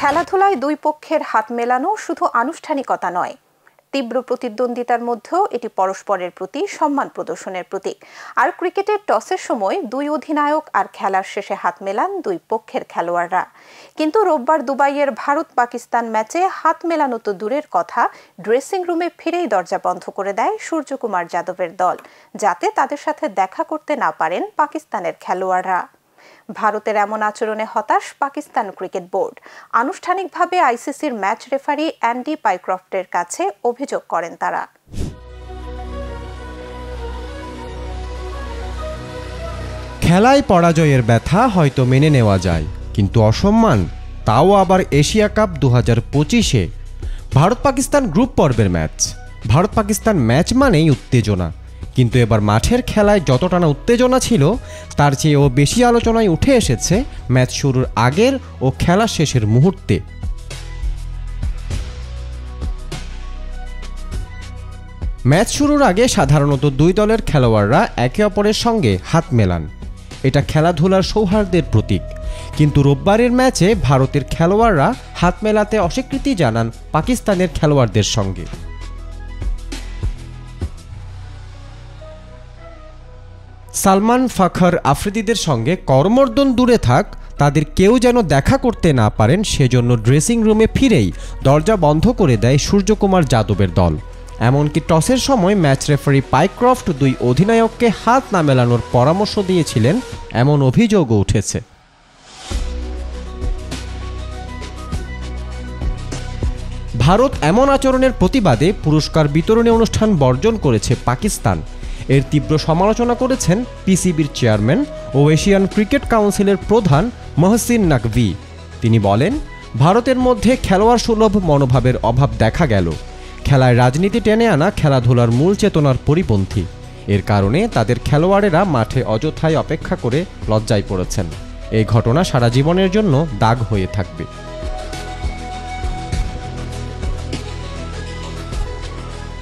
খেলাধুলায় দুই পক্ষের হাত মেলানো শুধু আনুষ্ঠানিকতা নয়, তীব্র প্রতিদ্বন্দ্বিতার মধ্যেও এটি পরস্পরের প্রতি সম্মান প্রদর্শনের প্রতীক। আর ক্রিকেটের টসের সময় দুই অধিনায়ক আর খেলার শেষে হাত মেলান দুই পক্ষের খেলোয়াড়রা। কিন্তু রোববার দুবাইয়ের ভারত পাকিস্তান ম্যাচে হাত মেলানো তো দূরের কথা, ড্রেসিং রুমে ফিরেই দরজা বন্ধ করে দেয় সূর্যকুমার যাদবের দল, যাতে তাদের সাথে দেখা করতে না পারেন পাকিস্তানের খেলোয়াড়রা। ভারতের এমন আচরণে হতাশ পাকিস্তান ক্রিকেট বোর্ড। আনুষ্ঠানিকভাবে আইসিসির ম্যাচ রেফারি অ্যান্ডি পাইক্রফটের কাছে অভিযোগ করেন তারা। খেলায় পরাজয়ের ব্যথা হয়তো মেনে নেওয়া যায়, কিন্তু অসম্মান, তাও আবার এশিয়া কাপ 2025-এ ভারত পাকিস্তান গ্রুপ পর্বের ম্যাচ। ভারত পাকিস্তান ম্যাচ মানেই উত্তেজনা, কিন্তু এবার মাঠের খেলায় যতটা না উত্তেজনা ছিল, তার চেয়েও বেশি আলোচনায় উঠে এসেছে ম্যাচ শুরুর আগের ও খেলা শেষের মুহূর্তে। ম্যাচ শুরুর আগে সাধারণত দুই দলের খেলোয়াড়রা একে অপরের সঙ্গে হাত মেলান, এটা খেলাধুলার সৌহার্দ্যের প্রতীক। কিন্তু রোববারের ম্যাচে ভারতের খেলোয়াড়রা হাত মেলাতে অস্বীকৃতি জানান পাকিস্তানের খেলোয়াড়দের সঙ্গে। সালমান ফাখর আফ্রিদিদের সঙ্গে করমর্দন দূরে থাক, তাদের কেউ যেন দেখা করতে না পারেন, সেজন্য ড্রেসিং রুমে ফিরেই দরজা বন্ধ করে দেয় সূর্যকুমার যাদবের দল। এমনকি টসের সময় ম্যাচ রেফারি পাইক্রফট দুই অধিনায়ককে হাত না মেলানোর পরামর্শ দিয়েছিলেন, এমন অভিযোগও উঠেছে। ভারত এমন আচরণের প্রতিবাদে পুরস্কার বিতরণী অনুষ্ঠান বর্জন করেছে পাকিস্তান। এর তীব্র সমালোচনা করেছেন পিসিবির চেয়ারম্যান ও এশিয়ান ক্রিকেট কাউন্সিলের প্রধান মহসিন নাকভি। তিনি বলেন, ভারতের মধ্যে খেলোয়াড় সুলভ মনোভাবের অভাব দেখা গেল। খেলায় রাজনীতি টেনে আনা খেলাধুলার মূল চেতনার পরিপন্থী। এর কারণে তাদের খেলোয়াড়েরা মাঠে অযথায় অপেক্ষা করে লজ্জায় পড়েছেন। এই ঘটনা সারা জীবনের জন্য দাগ হয়ে থাকবে।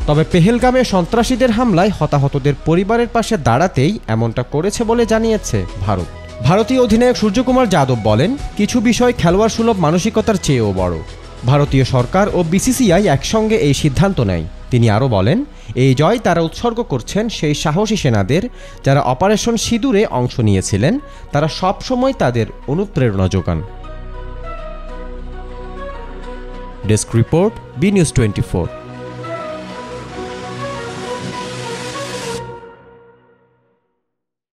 তবে পেহেলগামে সন্ত্রাসীদের হামলায় হতাহতদের পরিবারের পাশে দাঁড়াতেই এমনটা করেছে বলে জানিয়েছে ভারত। ভারতীয় অধিনায়ক সূর্যকুমার যাদব বলেন, কিছু বিষয় খেলোয়াড় সুলভ মানসিকতার চেয়েও বড়। ভারতীয় সরকার ও বিসিসিআই একসঙ্গে এই সিদ্ধান্ত নেয়। তিনি আরও বলেন, এই জয় তারা উৎসর্গ করছেন সেই সাহসী সেনাদের যারা অপারেশন সিঁদুরে অংশ নিয়েছিলেন। তারা সবসময় তাদের অনুপ্রেরণা যোগান। Desk report, B news 24।